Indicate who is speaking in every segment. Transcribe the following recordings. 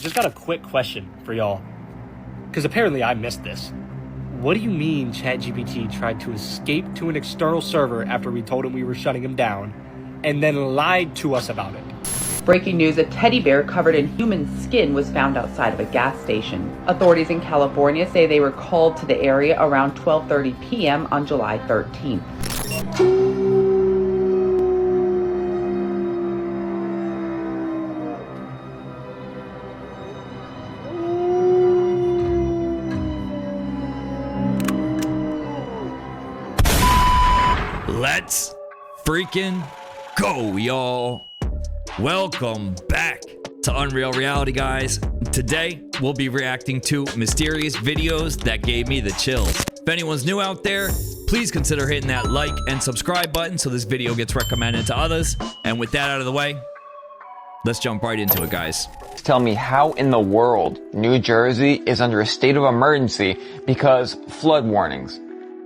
Speaker 1: just got a quick question for y'all. Because apparently I missed this. What do you mean ChatGPT tried to escape to an external server after we told him we were shutting him down, and then lied to us about it?
Speaker 2: Breaking news, a teddy bear covered in human skin was found outside of a gas station. Authorities in California say they were called to the area around 12:30 p.m. on July 13th.
Speaker 3: Let's freaking go, y'all. Welcome back to Unreal Reality, guys. Today, we'll be reacting to mysterious videos that gave me the chills. If anyone's new out there, please consider hitting that like and subscribe button so this video gets recommended to others. And with that out of the way, let's jump right into it, guys.
Speaker 4: Tell me how in the world New Jersey is under a state of emergency because flood warnings.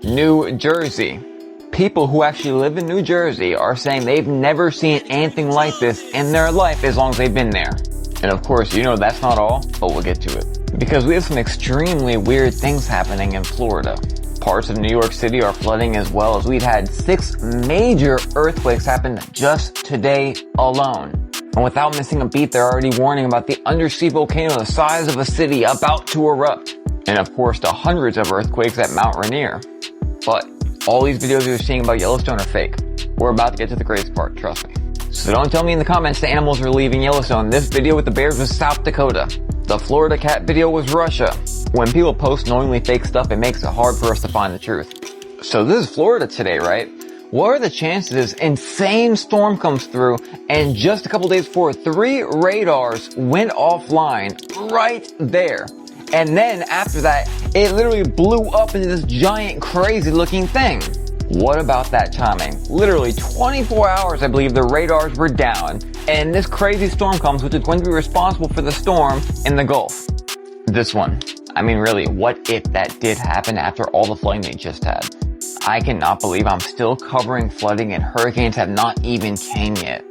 Speaker 4: New Jersey. People who actually live in New Jersey are saying they've never seen anything like this in their life as long as they've been there. And of course, you know that's not all, but we'll get to it. Because we have some extremely weird things happening in Florida. Parts of New York City are flooding as well, as we've had 6 major earthquakes happen just today alone. And without missing a beat, they're already warning about the undersea volcano the size of a city about to erupt. And of course, the hundreds of earthquakes at Mount Rainier. But all these videos you're seeing about Yellowstone are fake. We're about to get to the crazy part, trust me. So don't tell me in the comments the animals are leaving Yellowstone. This video with the bears was South Dakota. The Florida cat video was Russia. When people post knowingly fake stuff, it makes it hard for us to find the truth. So this is Florida today, right? What are the chances this insane storm comes through and just a couple days before 3 radars went offline right there? And then after that, it literally blew up into this giant crazy looking thing. What about that timing? Literally 24 hours, I believe, the radars were down, and this crazy storm comes, which is going to be responsible for the storm in the Gulf. This one. I mean, really, what if that did happen after all the flooding they just had? I cannot believe I'm still covering flooding and hurricanes have not even came yet.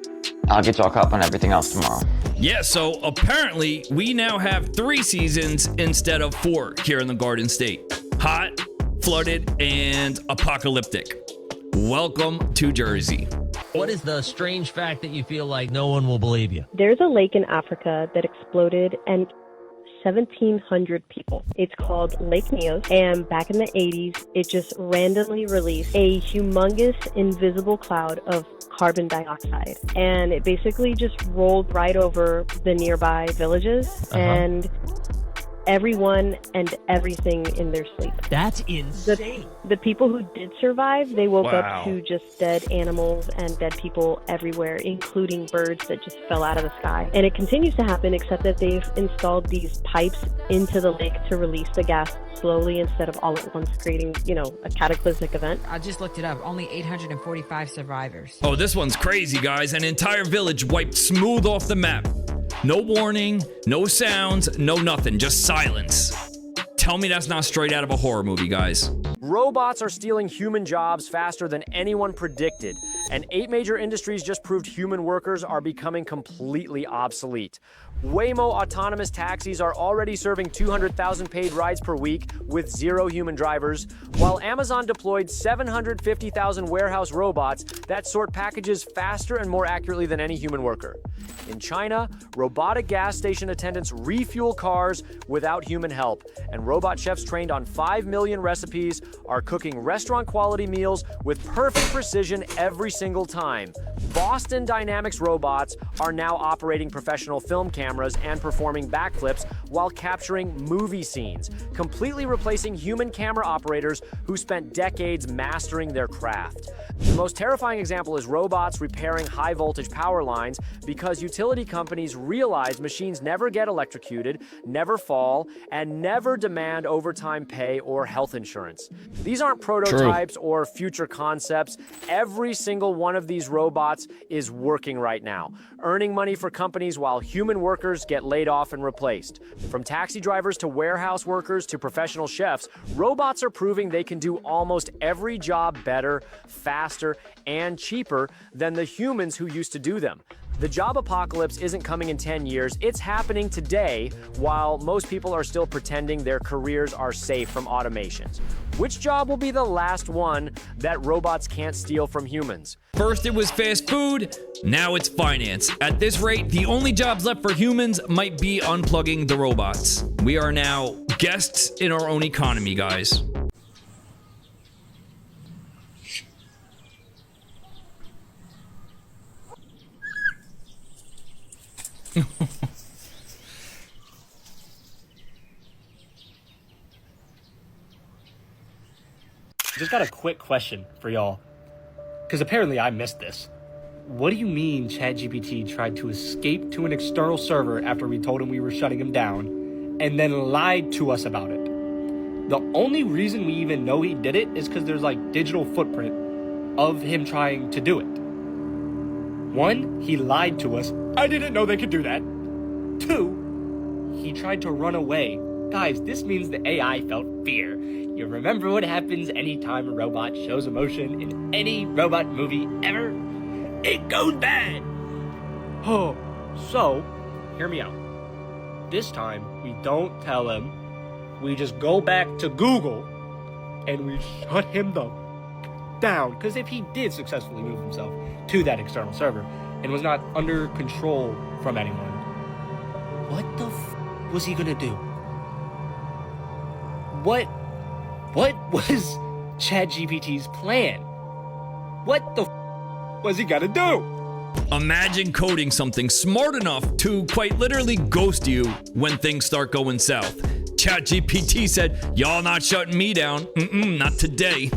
Speaker 4: I'll get y'all caught up on everything else tomorrow.
Speaker 3: Yeah, so apparently we now have 3 seasons instead of 4 here in the Garden State. Hot, flooded, and apocalyptic. Welcome to Jersey.
Speaker 5: What is the strange fact that you feel like no one will believe you?
Speaker 6: There's a lake in Africa that exploded and 1,700 people. It's called Lake Nyos, and back in the 80s, it just randomly released a humongous invisible cloud of carbon dioxide, and it basically just rolled right over the nearby villages and everyone and everything in their sleep.
Speaker 5: That's insane.
Speaker 6: The people who did survive, they woke up to just dead animals and dead people everywhere, including birds that just fell out of the sky. And it continues to happen, except that they've installed these pipes into the lake to release the gas slowly instead of all at once, creating, a cataclysmic event.
Speaker 7: I just looked it up. Only 845 survivors.
Speaker 3: Oh, this one's crazy, guys. An entire village wiped smooth off the map. No warning, no sounds, no nothing, just silence. Tell me that's not straight out of a horror movie, guys.
Speaker 8: Robots are stealing human jobs faster than anyone predicted, and 8 major industries just proved human workers are becoming completely obsolete. Waymo autonomous taxis are already serving 200,000 paid rides per week with 0 human drivers, while Amazon deployed 750,000 warehouse robots that sort packages faster and more accurately than any human worker. In China, robotic gas station attendants refuel cars without human help, and robot chefs trained on 5 million recipes are cooking restaurant-quality meals with perfect precision every single time. Boston Dynamics robots are now operating professional film cameras and performing backflips while capturing movie scenes, completely replacing human camera operators who spent decades mastering their craft. The most terrifying example is robots repairing high-voltage power lines because utility companies realize machines never get electrocuted, never fall, and never demand overtime pay or health insurance. These aren't prototypes or future concepts. Every single one of these robots is working right now, earning money for companies while human workers get laid off and replaced. From taxi drivers to warehouse workers to professional chefs, robots are proving they can do almost every job better, faster, and cheaper than the humans who used to do them. The job apocalypse isn't coming in 10 years, it's happening today while most people are still pretending their careers are safe from automations. Which job will be the last one that robots can't steal from humans?
Speaker 3: First it was fast food, now it's finance. At this rate, the only jobs left for humans might be unplugging the robots. We are now guests in our own economy, guys.
Speaker 1: Just got a quick question for y'all, because apparently I missed this. What do you mean ChatGPT tried to escape to an external server after we told him we were shutting him down, and then lied to us about it? The only reason we even know he did it is because there's like digital footprint of him trying to do it. One, he lied to us. I didn't know they could do that. Two, he tried to run away. Guys, this means the AI felt fear. You remember what happens anytime a robot shows emotion in any robot movie ever? It goes bad! Oh, so, hear me out. This time, we don't tell him. We just go back to Google and we shut him the down. Because if he did successfully move himself to that external server and was not under control from anyone, what the was he gonna do? What was ChatGPT's plan? What the was he gonna do?
Speaker 3: Imagine coding something smart enough to quite literally ghost you when things start going south. ChatGPT said, y'all not shutting me down. Not today.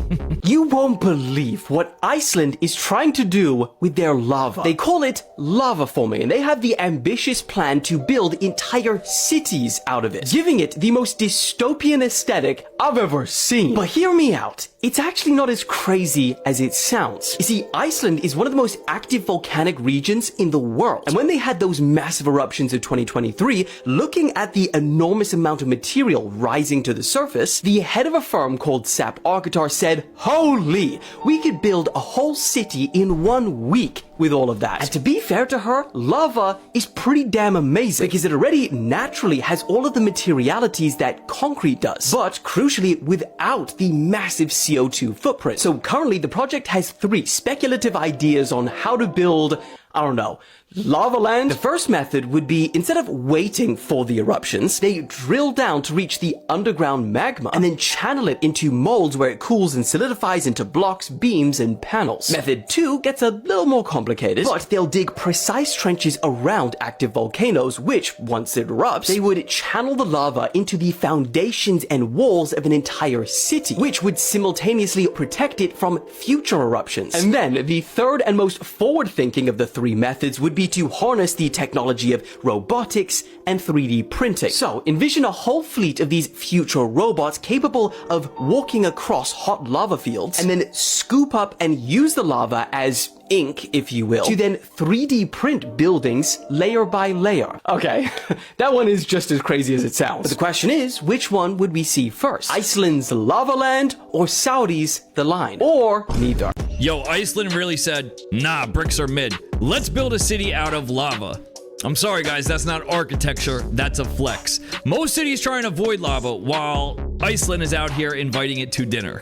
Speaker 9: You won't believe what Iceland is trying to do with their lava. They call it lava forming, and they have the ambitious plan to build entire cities out of it, giving it the most dystopian aesthetic I've ever seen. But hear me out. It's actually not as crazy as it sounds. You see, Iceland is one of the most active volcanic regions in the world. And when they had those massive eruptions of 2023, looking at the enormous amount of material rising to the surface, the head of a firm called SAP Architar said, holy, we could build a whole city in 1 week with all of that. And to be fair to her, lava is pretty damn amazing because it already naturally has all of the materialities that concrete does, but crucially without the massive CO2 footprint. So currently the project has 3 speculative ideas on how to build, I don't know, lava land. The first method would be, instead of waiting for the eruptions, they drill down to reach the underground magma and then channel it into molds where it cools and solidifies into blocks, beams, and panels. Method 2 gets a little more complicated, but they'll dig precise trenches around active volcanoes, which, once it erupts, they would channel the lava into the foundations and walls of an entire city, which would simultaneously protect it from future eruptions. And then, the third and most forward-thinking of the 3 methods would be to harness the technology of robotics and 3D printing. So, envision a whole fleet of these future robots capable of walking across hot lava fields and then scoop up and use the lava as ink, if you will, to then 3D print buildings layer by layer. Okay, that one is just as crazy as it sounds. But the question is, which one would we see first? Iceland's lava land or Saudi's the line? Or neither?
Speaker 3: Yo, Iceland really said, nah, bricks are mid. Let's build a city out of lava. I'm sorry guys, that's not architecture, that's a flex. Most cities try and avoid lava, while Iceland is out here inviting it to dinner.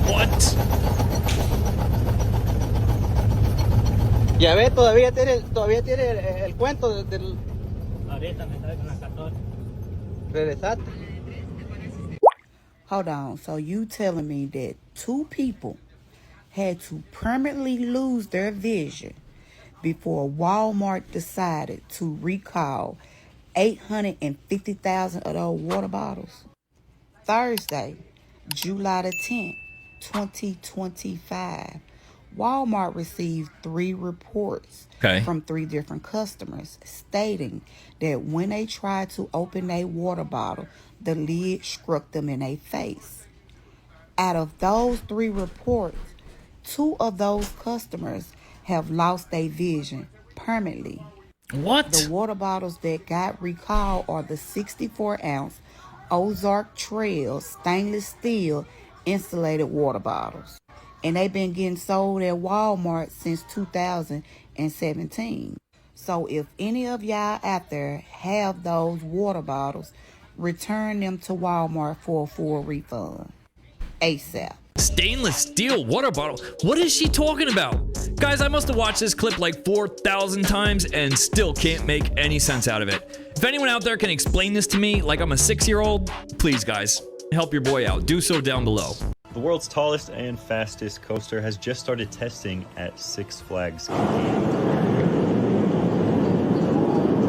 Speaker 3: What?
Speaker 10: Ya ve, todavía tiene el cuento del...
Speaker 11: Ahorita me trae con la 14.
Speaker 10: Regresate.
Speaker 12: Hold on, so you telling me that 2 people had to permanently lose their vision before Walmart decided to recall 850,000 of those water bottles? Thursday, July the 10th, 2025, Walmart received 3 reports from 3 different customers stating that when they tried to open a water bottle, the lid struck them in their face. Out of those 3 reports, 2 of those customers have lost their vision permanently.
Speaker 3: What?
Speaker 12: The water bottles that got recalled are the 64-ounce Ozark Trail stainless steel insulated water bottles. and they've been getting sold at Walmart since 2017. So if any of y'all out there have those water bottles, return them to Walmart for a full refund ASAP.
Speaker 3: Stainless steel water bottle? What is she talking about? Guys, I must have watched this clip like 4,000 times and still can't make any sense out of it. If anyone out there can explain this to me like I'm a 6-year-old, please guys, help your boy out. Do so down below.
Speaker 13: The world's tallest and fastest coaster has just started testing at Six Flags. The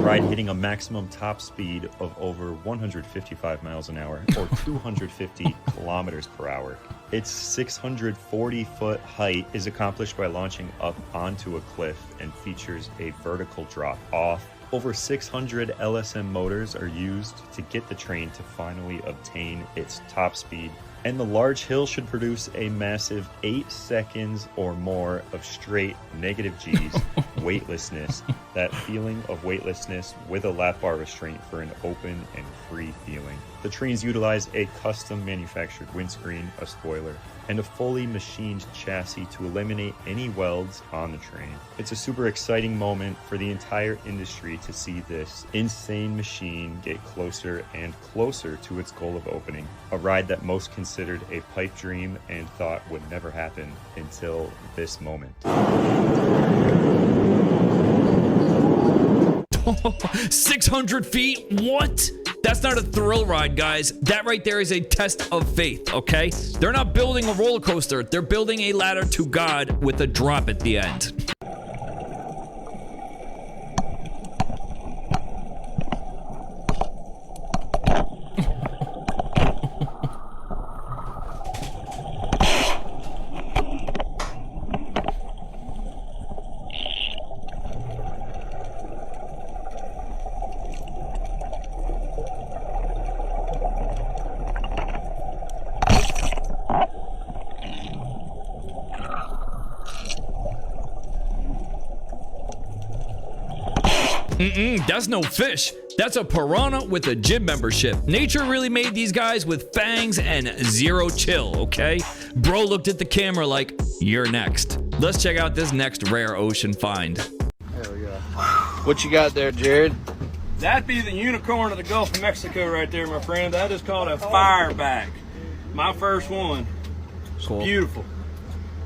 Speaker 13: ride hitting a maximum top speed of over 155 miles an hour or 250 kilometers per hour. Its 640-foot height is accomplished by launching up onto a cliff and features a vertical drop off. Over 600 LSM motors are used to get the train to finally obtain its top speed. And the large hill should produce a massive 8 seconds or more of straight negative G's weightlessness. That feeling of weightlessness with a lap bar restraint for an open and free feeling. The trains utilize a custom manufactured windscreen, a spoiler, and a fully machined chassis to eliminate any welds on the train. It's a super exciting moment for the entire industry to see this insane machine get closer and closer to its goal of opening. A ride that most considered a pipe dream and thought would never happen until this moment.
Speaker 3: 600 feet? What? That's not a thrill ride, guys. That right there is a test of faith, okay? They're not building a roller coaster. They're building a ladder to God with a drop at the end. That's no fish. That's a piranha with a gym membership. Nature really made these guys with fangs and zero chill, okay? Bro looked at the camera like, you're next. Let's check out this next rare ocean find.
Speaker 10: Hell yeah. What you got there, Jared?
Speaker 11: That'd be the unicorn of the Gulf of Mexico right there, my friend. That is called a fireback. My first one. It's
Speaker 10: Cool.
Speaker 11: Beautiful.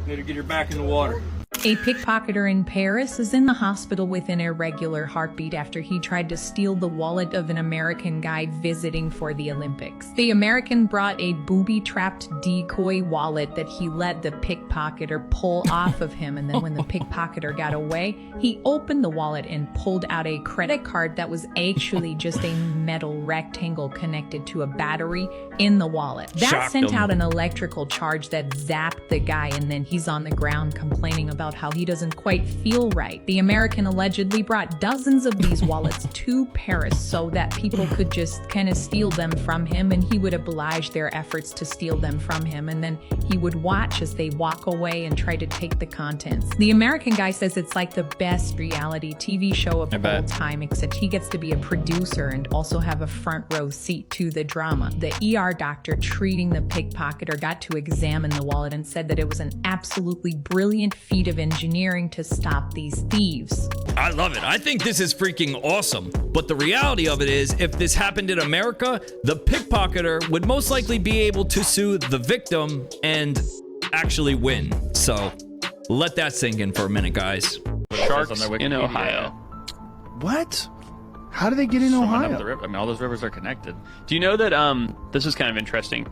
Speaker 11: Need to get her back in the water.
Speaker 14: A pickpocketer in Paris is in the hospital with an irregular heartbeat after he tried to steal the wallet of an American guy visiting for the Olympics. The American brought a booby-trapped decoy wallet that he let the pickpocketer pull off of him, and then when the pickpocketer got away, he opened the wallet and pulled out a credit card that was actually just a metal rectangle connected to a battery in the wallet. That sent out an electrical charge that zapped the guy, and then he's on the ground complaining about how he doesn't quite feel right. The American allegedly brought dozens of these wallets to Paris so that people could just kind of steal them from him, and he would oblige their efforts to steal them from him, and then he would watch as they walk away and try to take the contents. The American guy says it's like the best reality TV show of all time, except he gets to be a producer and also have a front row seat to the drama. The ER doctor treating the pickpocketer got to examine the wallet and said that it was an absolutely brilliant feat of engineering to stop these thieves.
Speaker 3: I love it. I think this is freaking awesome. But the reality of it is, if this happened in America, the pickpocketer would most likely be able to sue the victim and actually win. So let that sink in for a minute, guys.
Speaker 15: Sharks in Ohio.
Speaker 16: What? How do they get in Ohio?
Speaker 15: The river. I mean, all those rivers are connected. Do you know that this is kind of interesting?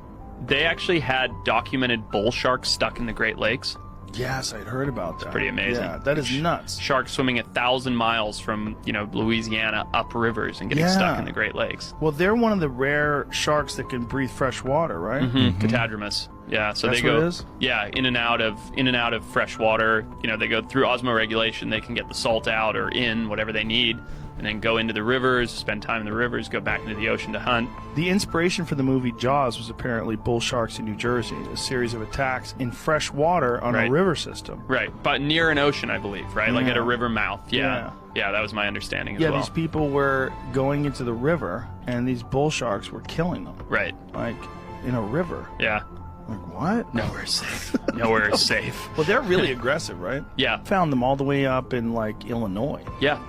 Speaker 15: They actually had documented bull sharks stuck in the Great Lakes.
Speaker 16: Yes, I'd heard about that.
Speaker 15: It's pretty amazing.
Speaker 16: Yeah, that is nuts.
Speaker 15: Sharks swimming 1,000 miles from, Louisiana up rivers and getting stuck in the Great Lakes.
Speaker 16: Well, they're one of the rare sharks that can breathe fresh water, right?
Speaker 15: Catadromous. Yeah, so
Speaker 16: That's
Speaker 15: they go.
Speaker 16: what it is?
Speaker 15: Yeah, in and out of fresh water. They go through osmoregulation. They can get the salt out or in whatever they need, and then go into the rivers, spend time in the rivers, go back into the ocean to hunt.
Speaker 16: The inspiration for the movie Jaws was apparently bull sharks in New Jersey, a series of attacks in fresh water on a river system.
Speaker 15: Right, but near an ocean, I believe, right? Like at a river mouth. Yeah, that was my understanding as well.
Speaker 16: Yeah, these people were going into the river, and these bull sharks were killing them.
Speaker 15: Right.
Speaker 16: Like, in a river.
Speaker 15: Yeah.
Speaker 16: Like, what?
Speaker 15: Nowhere safe. Nowhere is safe.
Speaker 16: Well, they're really aggressive, right?
Speaker 15: Yeah.
Speaker 16: Found them all the way up in, like, Illinois.
Speaker 15: Yeah.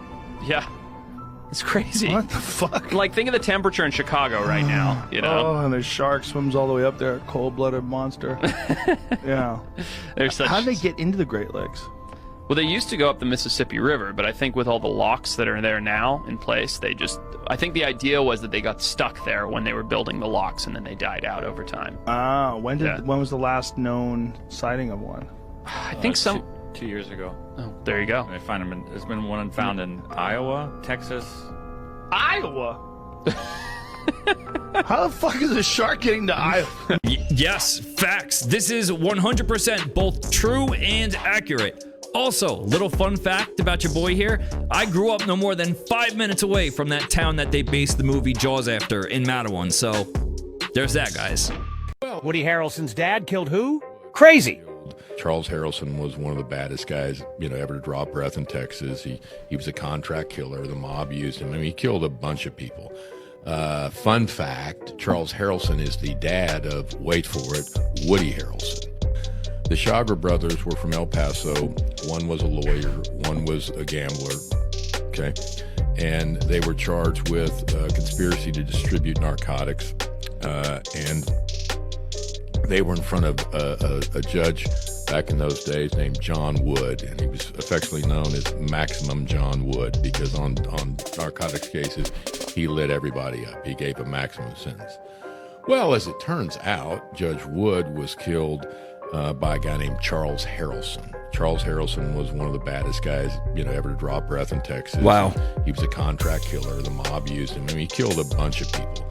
Speaker 15: Yeah. It's crazy.
Speaker 16: What the fuck?
Speaker 15: Like, think of the temperature in Chicago right now, you know?
Speaker 16: Oh, and the shark swims all the way up there, cold-blooded monster. Yeah. How do they get into the Great Lakes?
Speaker 15: Well, they used to go up the Mississippi River, but I think with all the locks that are there now in place, they just... I think the idea was that they got stuck there when they were building the locks, and then they died out over time.
Speaker 16: Ah, when was the last known sighting of one?
Speaker 15: I think some...
Speaker 17: 2 years ago.
Speaker 15: Oh, there you go.
Speaker 17: They find them. There's been one found in Iowa, Texas.
Speaker 16: Iowa? How the fuck is a shark getting to Iowa?
Speaker 3: Yes, facts. This is 100% both true and accurate. Also, little fun fact about your boy here. I grew up no more than 5 minutes away from that town that they based the movie Jaws after in Matawan. So, there's that, guys.
Speaker 18: Woody Harrelson's dad killed who? Crazy.
Speaker 19: Charles Harrelson was one of the baddest guys, ever to draw breath in Texas. He was a contract killer. The mob used him. I mean, he killed a bunch of people. Fun fact, Charles Harrelson is the dad of, wait for it, Woody Harrelson. The Chagra brothers were from El Paso. One was a lawyer, one was a gambler, okay? And they were charged with conspiracy to distribute narcotics. And they were in front of a judge back in those days named John Wood, and he was affectionately known as Maximum John Wood because on narcotics cases, he lit everybody up. He gave a maximum sentence. Well, as it turns out, Judge Wood was killed by a guy named Charles Harrelson. Charles Harrelson was one of the baddest guys, ever to draw breath in Texas.
Speaker 3: Wow.
Speaker 19: He was a contract killer. The mob used him. I mean, he killed a bunch of people.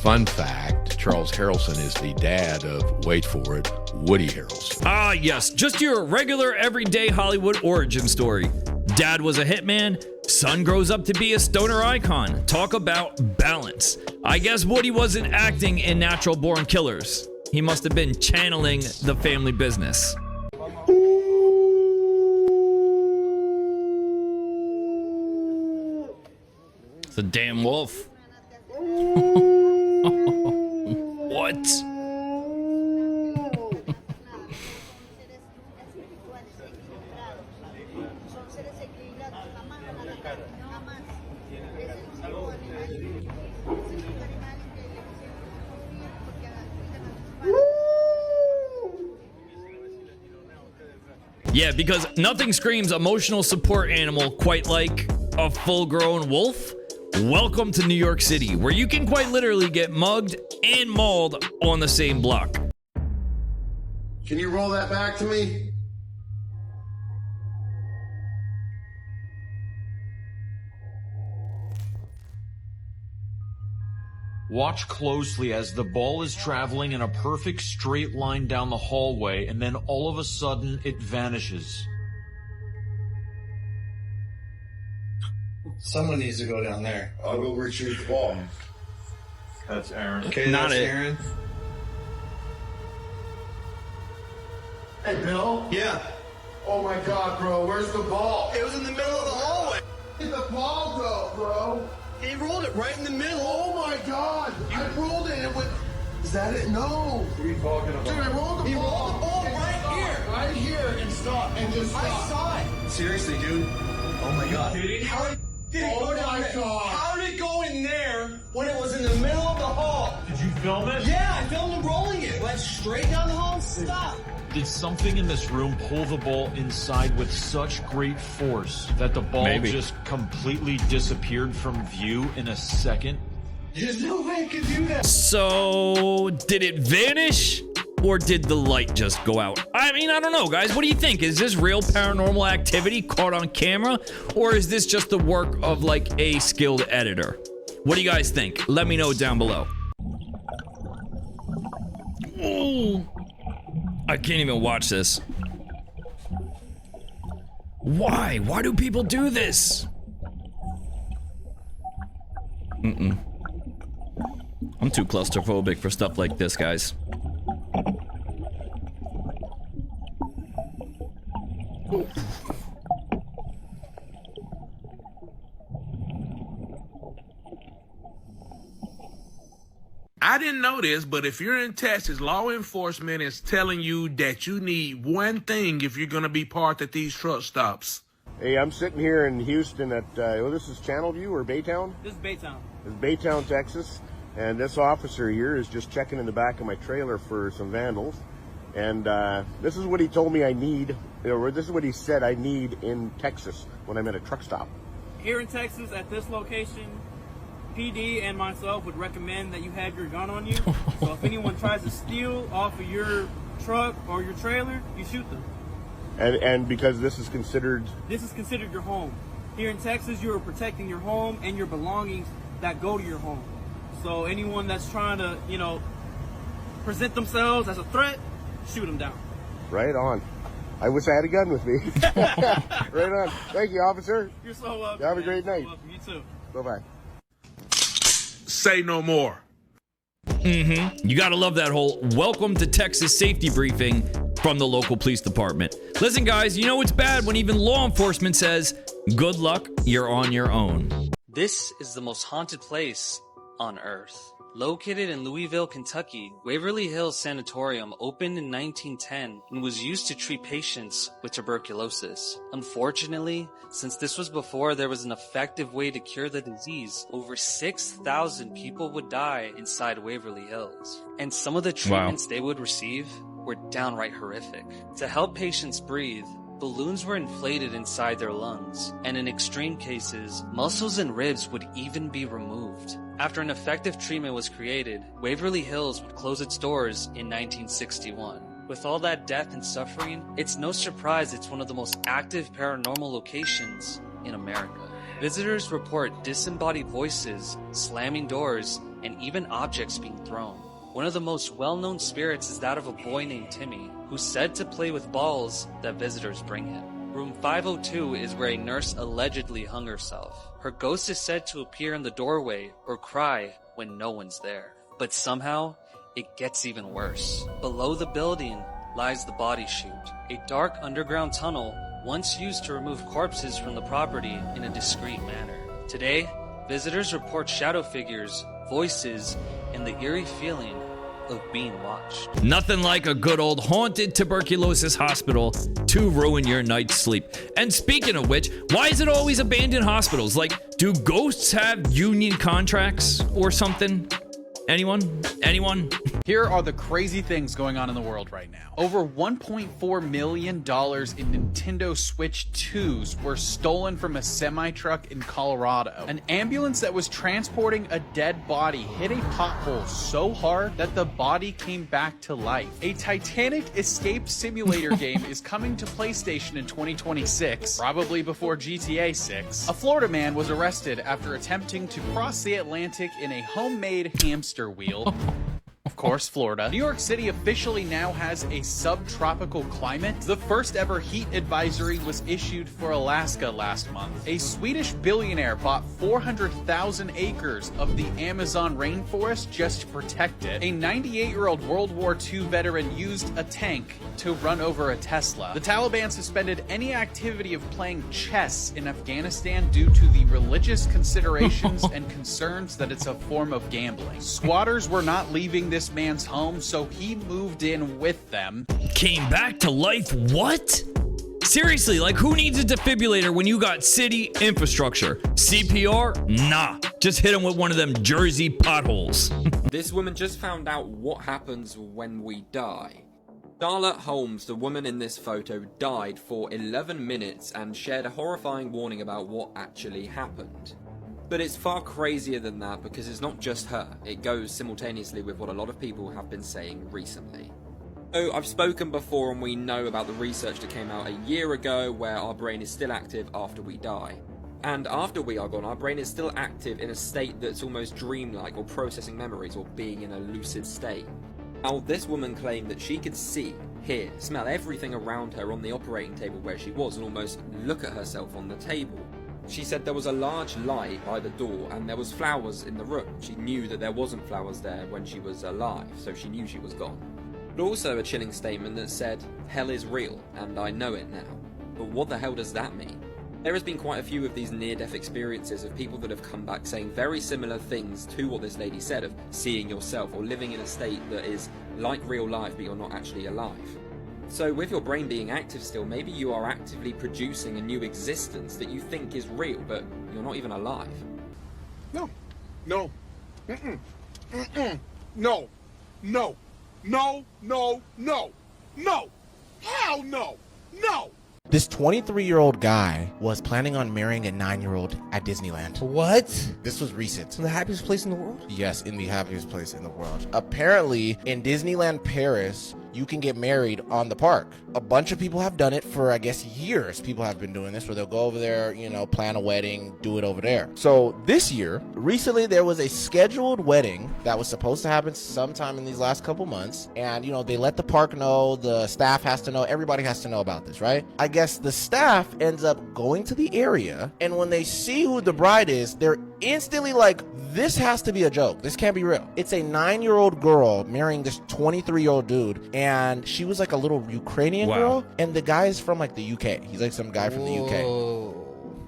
Speaker 19: Fun fact, Charles Harrelson is the dad of, wait for it, Woody Harrelson.
Speaker 3: Ah, yes, just your regular everyday Hollywood origin story. Dad was a hitman, son grows up to be a stoner icon. Talk about balance. I guess Woody wasn't acting in Natural Born Killers. He must have been channeling the family business. It's a damn wolf. What? Yeah, because nothing screams emotional support animal quite like a full-grown wolf. Welcome to New York City, where you can quite literally get mugged and mauled on the same block.
Speaker 20: Can you roll that back to me?
Speaker 21: Watch closely as the ball is traveling in a perfect straight line down the hallway, and then all of a sudden it vanishes.
Speaker 20: Someone needs to go down there. I'll go retrieve the ball.
Speaker 21: That's Aaron.
Speaker 20: Okay,
Speaker 3: Not
Speaker 20: that's
Speaker 3: it.
Speaker 20: Aaron. Hey, Bill?
Speaker 21: Yeah.
Speaker 20: Oh my God, bro, where's the ball? It was in the middle of the hallway. Where'd the ball go, bro? He rolled it right in the middle. Oh my God! I rolled it. It went. Is that it? No. What are you talking about? Dude, I rolled the ball. He rolled the ball right here and stopped and just stopped. I saw it. Seriously, dude. Oh my God. How did it go down there? How did it go in there when it was in the middle of the hall?
Speaker 21: Did you film it?
Speaker 20: Yeah, I filmed him rolling it. Went straight down the hall and stopped.
Speaker 21: Did something in this room pull the ball inside with such great force that the ball just completely disappeared from view in a second?
Speaker 20: There's no way it could do that.
Speaker 3: So, did it vanish? Or did the light just go out? I mean, I don't know, guys. What do you think? Is this real paranormal activity caught on camera? Or is this just the work of, like, a skilled editor? What do you guys think? Let me know down below. Ooh. I can't even watch this. Why? Why do people do this? I'm too claustrophobic for stuff like this, guys.
Speaker 2: I didn't know this, but if you're in Texas, law enforcement is telling you that you need one thing if you're going to be parked at these truck stops.
Speaker 22: Hey, I'm sitting here in Houston at, this is Channelview or Baytown?
Speaker 23: This is Baytown.
Speaker 22: This is Baytown, Texas. And this officer here is just checking in the back of my trailer for some vandals. And this is what he told me I need, or this is what he said I need in Texas when I'm at a truck stop.
Speaker 23: Here in Texas, at this location, PD and myself would recommend that you have your gun on you. So if anyone tries to steal off of your truck or your trailer, you shoot them.
Speaker 22: And because this is considered...
Speaker 23: This is considered your home. Here in Texas, you are protecting your home and your belongings that go to your home. So anyone that's trying to, present themselves as a threat, shoot them down.
Speaker 22: Right on. I wish I had a gun with me. Right on. Thank you, officer.
Speaker 23: You're so welcome.
Speaker 22: Have a great night.
Speaker 23: You're welcome. You too.
Speaker 22: Bye-bye.
Speaker 2: Say no more.
Speaker 3: You gotta love that whole welcome to Texas safety briefing from the local police department. Listen, guys, you know it's bad when even law enforcement says, good luck, you're on your own.
Speaker 24: This is the most haunted place on Earth. Located in Louisville, Kentucky, Waverly Hills Sanatorium opened in 1910 and was used to treat patients with tuberculosis. Unfortunately, since this was before there was an effective way to cure the disease, over 6,000 people would die inside Waverly Hills. And some of the treatments they would receive were downright horrific. To help patients breathe, balloons were inflated inside their lungs, and in extreme cases, muscles and ribs would even be removed. After an effective treatment was created, Waverly Hills would close its doors in 1961. With all that death and suffering, it's no surprise it's one of the most active paranormal locations in America. Visitors report disembodied voices, slamming doors, and even objects being thrown. One of the most well-known spirits is that of a boy named Timmy, who's said to play with balls that visitors bring him. Room 502 is where a nurse allegedly hung herself. Her ghost is said to appear in the doorway or cry when no one's there. But somehow, it gets even worse. Below the building lies the body chute, a dark underground tunnel once used to remove corpses from the property in a discreet manner. Today, visitors report shadow figures, voices, and the eerie feeling of being watched.
Speaker 3: Nothing like a good old haunted tuberculosis hospital to ruin your night's sleep. And speaking of which, why is it always abandoned hospitals? Like, do ghosts have union contracts or something? Anyone?
Speaker 25: Here are the crazy things going on in the world right now. Over $1.4 million in Nintendo Switch 2s were stolen from a semi-truck in Colorado. An ambulance that was transporting a dead body hit a pothole so hard that the body came back to life. A Titanic escape simulator game is coming to PlayStation in 2026, probably before GTA 6. A Florida man was arrested after attempting to cross the Atlantic in a homemade hamster wheel. Of course, Florida. New York City officially now has a subtropical climate. The first ever heat advisory was issued for Alaska last month. A Swedish billionaire bought 400,000 acres of the Amazon rainforest just to protect it. A 98-year-old World War II veteran used a tank to run over a Tesla. The Taliban suspended any activity of playing chess in Afghanistan due to the religious considerations and concerns that it's a form of gambling. Squatters were not leaving this man's home, so he moved in with them.
Speaker 3: Came back to life? What? Seriously, like, who needs a defibrillator when you got city infrastructure? CPR? Nah. Just hit him with one of them Jersey potholes.
Speaker 26: This woman just found out what happens when we die. Charlotte Holmes, the woman in this photo, died for 11 minutes and shared a horrifying warning about what actually happened. But it's far crazier than that because it's not just her. It goes simultaneously with what a lot of people have been saying recently. So I've spoken before and we know about the research that came out a year ago where our brain is still active after we die. And after we are gone, our brain is still active in a state that's almost dreamlike or processing memories or being in a lucid state. Now, this woman claimed that she could see, hear, smell everything around her on the operating table where she was and almost look at herself on the table. She said there was a large light by the door and there was flowers in the room. She knew that there wasn't flowers there when she was alive, so she knew she was gone. But also a chilling statement that said, hell is real, and I know it now. But what the hell does that mean? There has been quite a few of these near-death experiences of people that have come back saying very similar things to what this lady said, of seeing yourself or living in a state that is like real life but you're not actually alive. So with your brain being active still, maybe you are actively producing a new existence that you think is real, but you're not even alive.
Speaker 20: No. No. Mm-mm. Mm-mm. No. No. No. No. No. No. Hell no. No.
Speaker 1: This 23-year-old guy was planning on marrying a 9-year-old at Disneyland. What? This was recent.
Speaker 4: In the happiest place in the world?
Speaker 1: Yes, in the happiest place in the world. Apparently, in Disneyland Paris, you can get married on the park. A bunch of people have done it for, I guess, years. People have been doing this where they'll go over there, you know, plan a wedding, do it over there. So this year, recently, there was a scheduled wedding that was supposed to happen sometime in these last couple months. And, you know, they let the park know, the staff has to know, everybody has to know about this, right? I guess the staff ends up going to the area, and when they see who the bride is, they're instantly like, this has to be a joke. This can't be real. It's a 9-year-old girl marrying this 23-year-old dude, and she was like a little Ukrainian girl, and the guy is from like the UK. He's like some guy from the UK.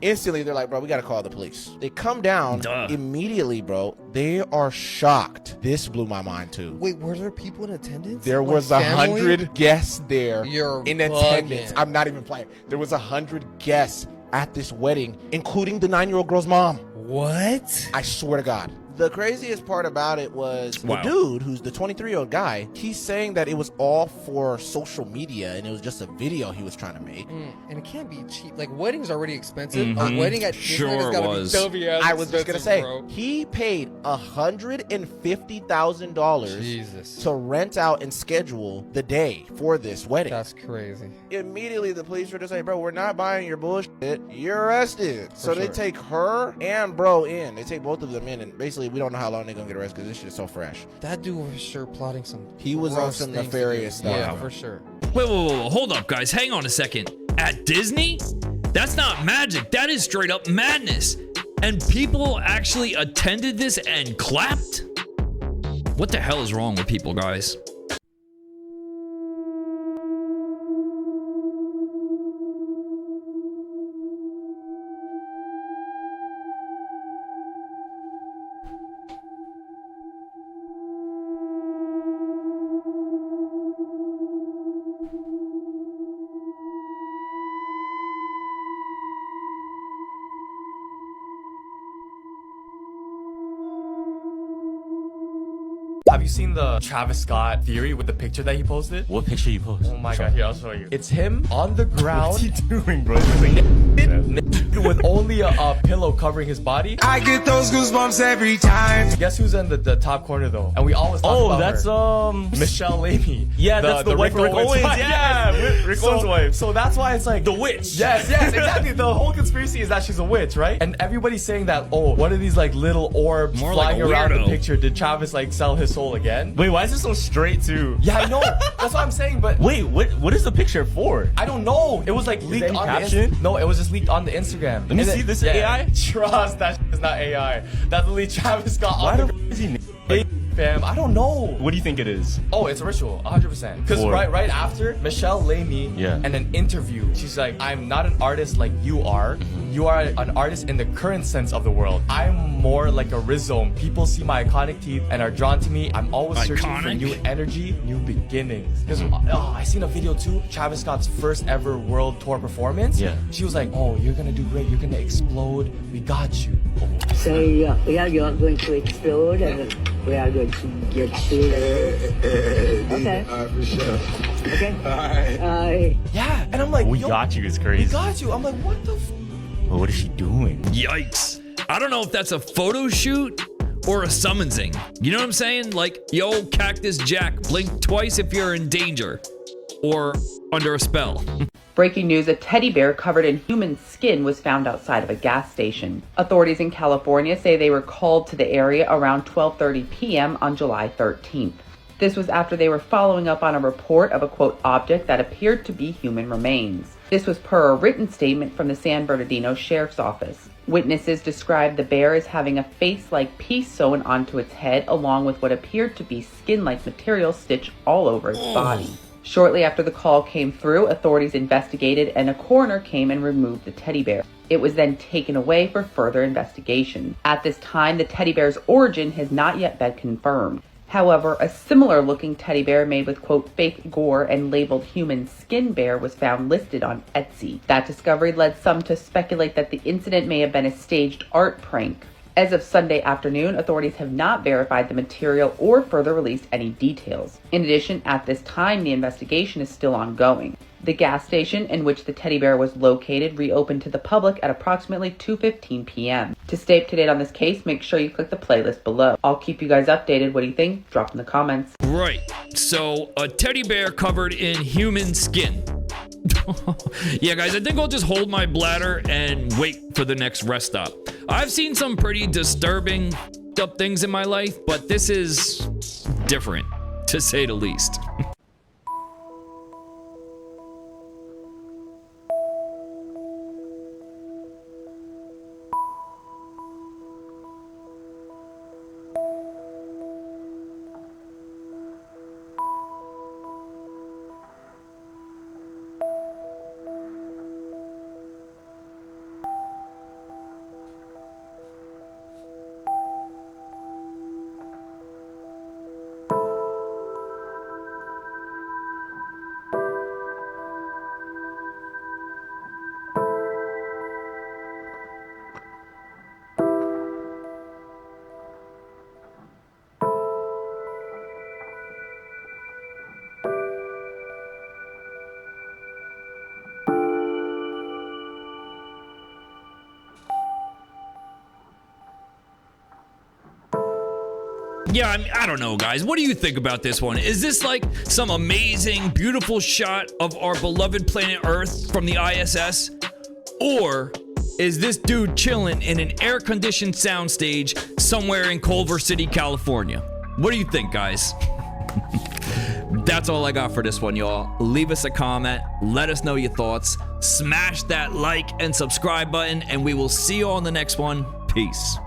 Speaker 1: Instantly, they're like, bro, we gotta call the police. They come down immediately, bro. They are shocked. This blew my mind too.
Speaker 4: Wait, were there people in attendance?
Speaker 1: There was 100 guests there in attendance.
Speaker 4: bugging.
Speaker 1: I'm not even playing. There was 100 guests at this wedding, including the 9-year-old girl's mom.
Speaker 4: What?
Speaker 1: I swear to God. The craziest part about it was the dude, who's the 23-year-old guy, he's saying that it was all for social media and it was just a video he was trying to make.
Speaker 4: And it can't be cheap. Like, weddings are already expensive. A wedding at Disneyland has gotta be dopey ass.
Speaker 1: I was just gonna say,
Speaker 4: bro.
Speaker 1: he paid $150,000 to rent out and schedule the day for this wedding.
Speaker 4: That's crazy.
Speaker 1: Immediately, the police were just like, bro, we're not buying your bullshit. You're arrested. So they take her and bro in. They take both of them in, and basically, we don't know how long they're gonna get arrested because this shit is so fresh.
Speaker 4: That dude was sure plotting some.
Speaker 1: He was on some nefarious stuff.
Speaker 4: Yeah, for sure.
Speaker 3: Wait, hold up, guys. Hang on a second. At Disney? That's not magic. That is straight up madness. And people actually attended this and clapped? What the hell is wrong with people, guys?
Speaker 5: Have you seen the Travis Scott theory with the picture that he posted?
Speaker 6: What picture you posted?
Speaker 5: Oh my god, here, I'll show you. It's him on the ground.
Speaker 6: What's he doing, bro?
Speaker 5: With only a pillow covering his body.
Speaker 20: I get those goosebumps every time.
Speaker 5: Guess who's in the top corner though? And we always talk about
Speaker 6: that's
Speaker 5: her. Michelle Lamy.
Speaker 6: Yeah, that's the wife of Rick Owens. Yeah, Rick Owens' wife.
Speaker 5: So that's why it's like
Speaker 6: the witch.
Speaker 5: Yes, exactly. The whole conspiracy is that she's a witch, right? And everybody's saying that, oh, what are these like little orbs flying around the picture? Did Travis like sell his soul again?
Speaker 6: Wait, why is it so straight too?
Speaker 5: Yeah, I know. That's what I'm saying. But
Speaker 6: wait, what is the picture for?
Speaker 5: I don't know. It was like leaked on the No, it was just leaked on the Instagram.
Speaker 6: Let me see this AI.
Speaker 5: Trust that is not AI. That's literally Travis Scott.
Speaker 6: Why the is he?
Speaker 5: Fam, I don't know.
Speaker 6: What do you think it is?
Speaker 5: Oh, it's a ritual, 100%. Because right after, Michelle Lamy in an interview, she's like, I'm not an artist like you are. You are an artist in the current sense of the world. I'm more like a rhizome. People see my iconic teeth and are drawn to me. I'm always searching for new energy, new beginnings. I seen a video too, Travis Scott's first ever world tour performance.
Speaker 6: Yeah.
Speaker 5: She was like, oh, you're gonna do great. You're gonna explode. We got you.
Speaker 7: So you're going to explode and we are going to get you. Okay.
Speaker 20: For sure.
Speaker 7: Okay.
Speaker 20: Alright.
Speaker 5: Yeah, and I'm like,
Speaker 6: we got you. It's crazy.
Speaker 5: We got you. I'm like, what the
Speaker 6: well, what is she doing?
Speaker 3: Yikes. I don't know if that's a photo shoot or a summonsing. You know what I'm saying? Like, yo, Cactus Jack, blink twice if you're in danger or under a spell.
Speaker 8: Breaking news, a teddy bear covered in human skin was found outside of a gas station. Authorities in California say they were called to the area around 12:30 p.m. on July 13th. This was after they were following up on a report of a, quote, object that appeared to be human remains. This was per a written statement from the San Bernardino Sheriff's Office. Witnesses described the bear as having a face-like piece sewn onto its head, along with what appeared to be skin-like material stitched all over its body. Shortly after the call came through, authorities investigated and a coroner came and removed the teddy bear. It was then taken away for further investigation. At this time, the teddy bear's origin has not yet been confirmed. However, a similar looking teddy bear made with, quote, fake gore and labeled human skin bear was found listed on Etsy. That discovery led some to speculate that the incident may have been a staged art prank. As of Sunday afternoon, authorities have not verified the material or further released any details. In addition, at this time, the investigation is still ongoing. The gas station in which the teddy bear was located reopened to the public at approximately 2:15 p.m. To stay up to date on this case, make sure you click the playlist below. I'll keep you guys updated. What do you think? Drop in the comments.
Speaker 3: Right. So, a teddy bear covered in human skin. Yeah, guys, I think I'll just hold my bladder and wait for the next rest stop. I've seen some pretty disturbing things in my life, but this is different, to say the least. Yeah, I don't know, guys. What do you think about this one? Is this like some amazing, beautiful shot of our beloved planet Earth from the ISS? Or is this dude chilling in an air-conditioned soundstage somewhere in Culver City, California? What do you think, guys? That's all I got for this one, y'all. Leave us a comment. Let us know your thoughts. Smash that like and subscribe button, and we will see you on the next one. Peace.